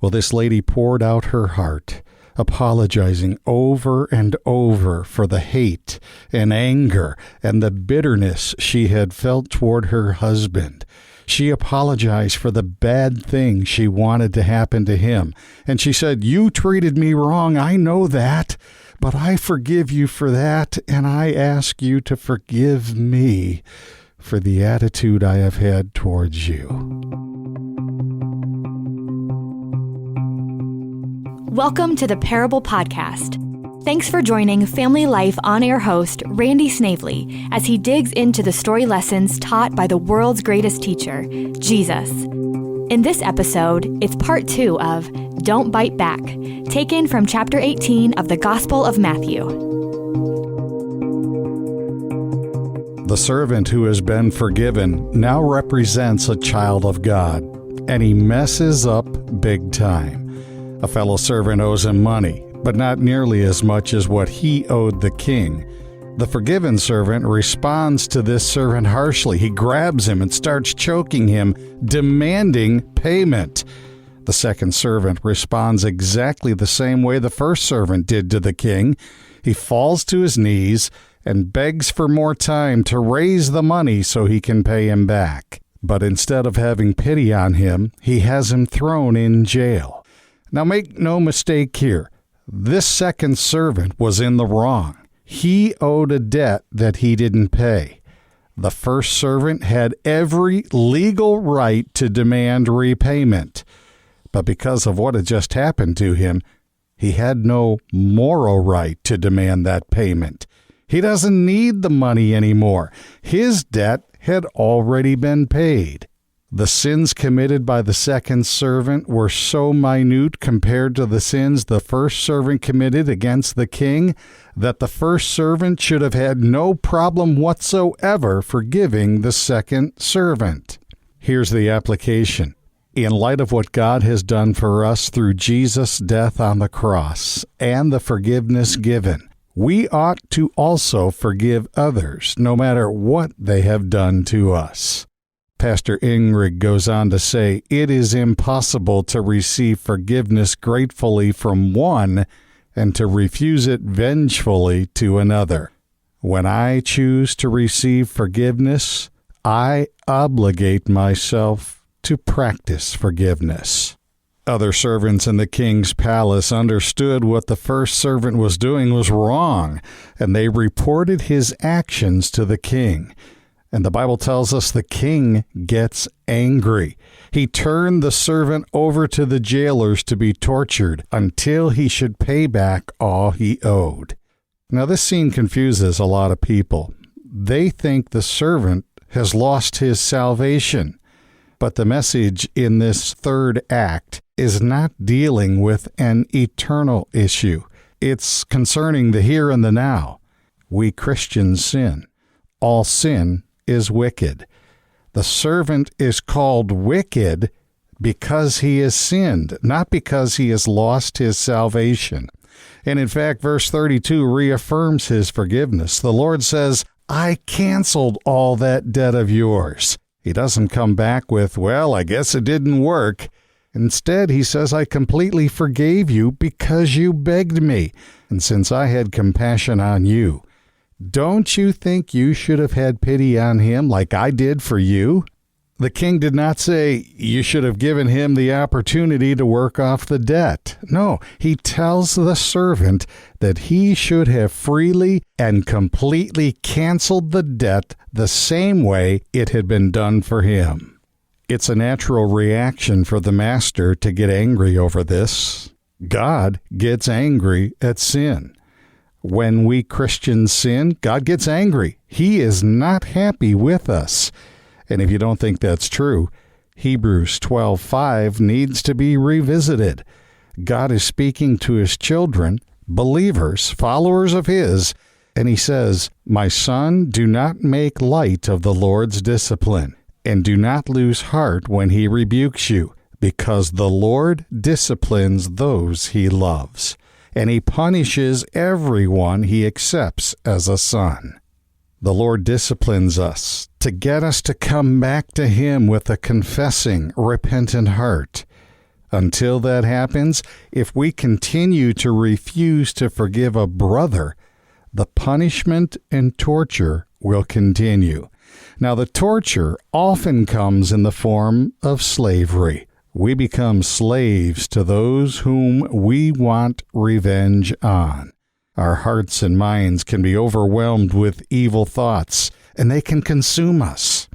Well, this lady poured out her heart, apologizing over and over for the hate and anger and the bitterness she had felt toward her husband. She apologized for the bad thing she wanted to happen to him. And she said, "You treated me wrong, I know that, but I forgive you for that, and I ask you to forgive me for the attitude I have had towards you." Welcome to the Parable Podcast. Thanks for joining Family Life on-air host Randy Snavely as he digs into the story lessons taught by the world's greatest teacher, Jesus. In this episode, it's part 2 of Don't Bite Back, taken from chapter 18 of the Gospel of Matthew. The servant who has been forgiven now represents a child of God, and he messes up big time. A fellow servant owes him money, but not nearly as much as what he owed the king. The forgiven servant responds to this servant harshly. He grabs him and starts choking him, demanding payment. The second servant responds exactly the same way the first servant did to the king. He falls to his knees and begs for more time to raise the money so he can pay him back. But instead of having pity on him, he has him thrown in jail. Now make no mistake here. This second servant was in the wrong. He owed a debt that he didn't pay. The first servant had every legal right to demand repayment. But because of what had just happened to him, he had no moral right to demand that payment. He doesn't need the money anymore. His debt had already been paid. The sins committed by the second servant were so minute compared to the sins the first servant committed against the king that the first servant should have had no problem whatsoever forgiving the second servant. Here's the application. In light of what God has done for us through Jesus' death on the cross and the forgiveness given, we ought to also forgive others, no matter what they have done to us. Pastor Ingrid goes on to say, "It is impossible to receive forgiveness gratefully from one and to refuse it vengefully to another. When I choose to receive forgiveness, I obligate myself to practice forgiveness." Other servants in the king's palace understood what the first servant was doing was wrong, and they reported his actions to the king. And the Bible tells us the king gets angry. He turned the servant over to the jailers to be tortured until he should pay back all he owed. Now, this scene confuses a lot of people. They think the servant has lost his salvation. But the message in this third act is not dealing with an eternal issue. It's concerning the here and the now. We Christians sin. All sin is wicked. The servant is called wicked because he has sinned, not because he has lost his salvation. And in fact, verse 32 reaffirms his forgiveness. The Lord says, "I canceled all that debt of yours." He doesn't come back with, "Well, I guess it didn't work." Instead, he says, "I completely forgave you because you begged me, and since I had compassion on you. Don't you think you should have had pity on him like I did for you?" The king did not say, "You should have given him the opportunity to work off the debt." No, he tells the servant that he should have freely and completely canceled the debt the same way it had been done for him. It's a natural reaction for the master to get angry over this. God gets angry at sin. When we Christians sin, God gets angry. He is not happy with us. And if you don't think that's true, Hebrews 12:5 needs to be revisited. God is speaking to his children, believers, followers of his, and he says, "My son, do not make light of the Lord's discipline, and do not lose heart when he rebukes you, because the Lord disciplines those he loves, and he punishes everyone he accepts as a son." The Lord disciplines us to get us to come back to him with a confessing, repentant heart. Until that happens, if we continue to refuse to forgive a brother, the punishment and torture will continue. Now, the torture often comes in the form of slavery. We become slaves to those whom we want revenge on. Our hearts and minds can be overwhelmed with evil thoughts, and they can consume us.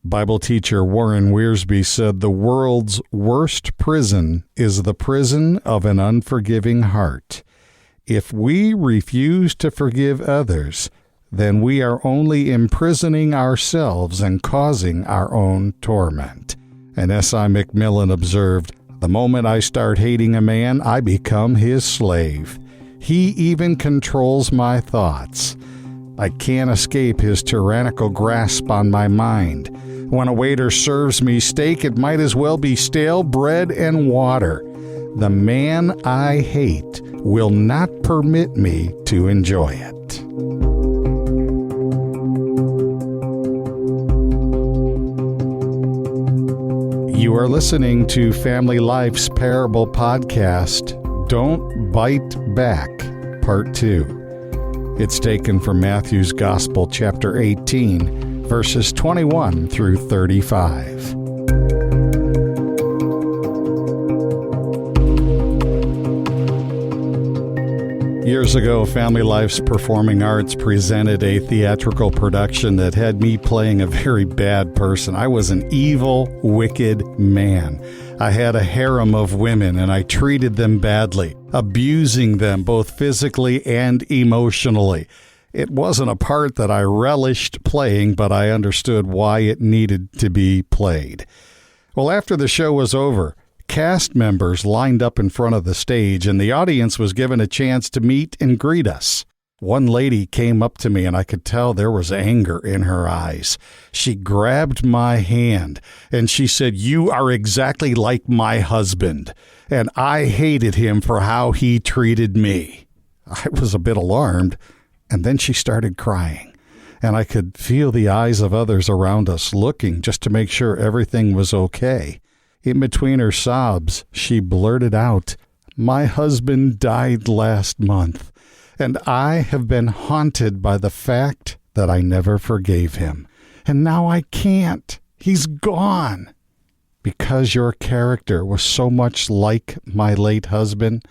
Bible teacher Warren Wiersbe said the world's worst prison is the prison of an unforgiving heart. If we refuse to forgive others, then we are only imprisoning ourselves and causing our own torment. And S.I. McMillan observed, "The moment I start hating a man, I become his slave. He even controls my thoughts. I can't escape his tyrannical grasp on my mind. When a waiter serves me steak, it might as well be stale bread and water. The man I hate will not permit me to enjoy it." You are listening to Family Life's Parable Podcast, Don't Bite Back, Part 2. It's taken from Matthew's Gospel, chapter 18, verses 21 through 35. Years ago, Family Life's Performing Arts presented a theatrical production that had me playing a very bad person. I was an evil, wicked man. I had a harem of women, and I treated them badly, abusing them both physically and emotionally. It wasn't a part that I relished playing, but I understood why it needed to be played. Well, after the show was over, cast members lined up in front of the stage, and the audience was given a chance to meet and greet us. One lady came up to me, and I could tell there was anger in her eyes. She grabbed my hand, and she said, "You are exactly like my husband, and I hated him for how he treated me." I was a bit alarmed, and then she started crying, and I could feel the eyes of others around us looking just to make sure everything was okay. In between her sobs, she blurted out, "My husband died last month, and I have been haunted by the fact that I never forgave him. And now I can't. He's gone. Because your character was so much like my late husband,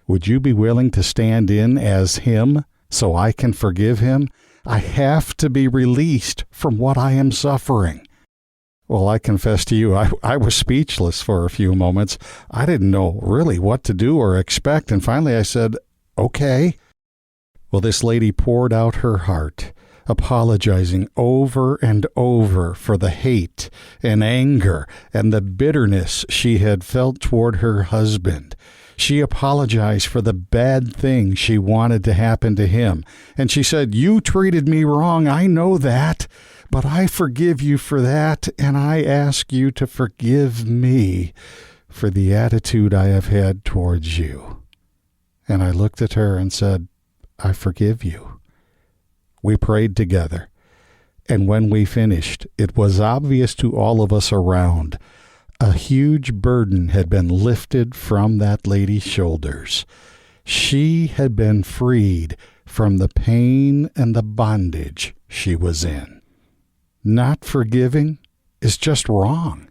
would you be willing to stand in as him so I can forgive him? I have to be released from what I am suffering." Well, I confess to you, I was speechless for a few moments. I didn't know really what to do or expect, and finally I said, "Okay." Well, this lady poured out her heart, apologizing over and over for the hate and anger and the bitterness she had felt toward her husband. She apologized for the bad thing she wanted to happen to him. And she said, "You treated me wrong, I know that. But I forgive you for that, and I ask you to forgive me for the attitude I have had towards you." And I looked at her and said, "I forgive you." We prayed together, and when we finished, it was obvious to all of us around. A huge burden had been lifted from that lady's shoulders. She had been freed from the pain and the bondage she was in. Not forgiving is just wrong.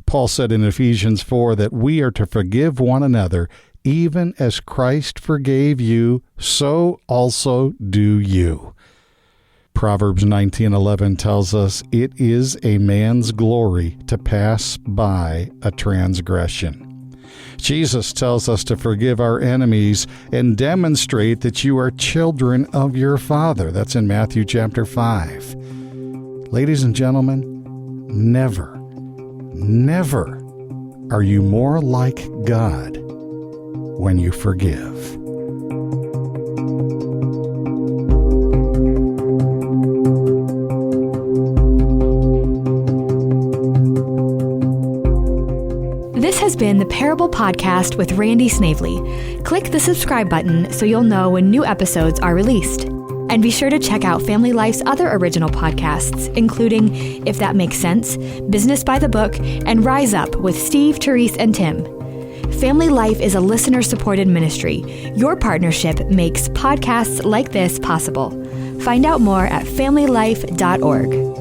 Paul said in Ephesians 4 that we are to forgive one another, even as Christ forgave you, so also do you. Proverbs 19:11 tells us it is a man's glory to pass by a transgression. Jesus tells us to forgive our enemies and demonstrate that you are children of your Father. That's in Matthew chapter 5. Ladies and gentlemen, never, never are you more like God when you forgive. This has been the Parable Podcast with Randy Snavely. Click the subscribe button so you'll know when new episodes are released. And be sure to check out Family Life's other original podcasts, including If That Makes Sense, Business by the Book, and Rise Up with Steve, Therese, and Tim. Family Life is a listener-supported ministry. Your partnership makes podcasts like this possible. Find out more at familylife.org.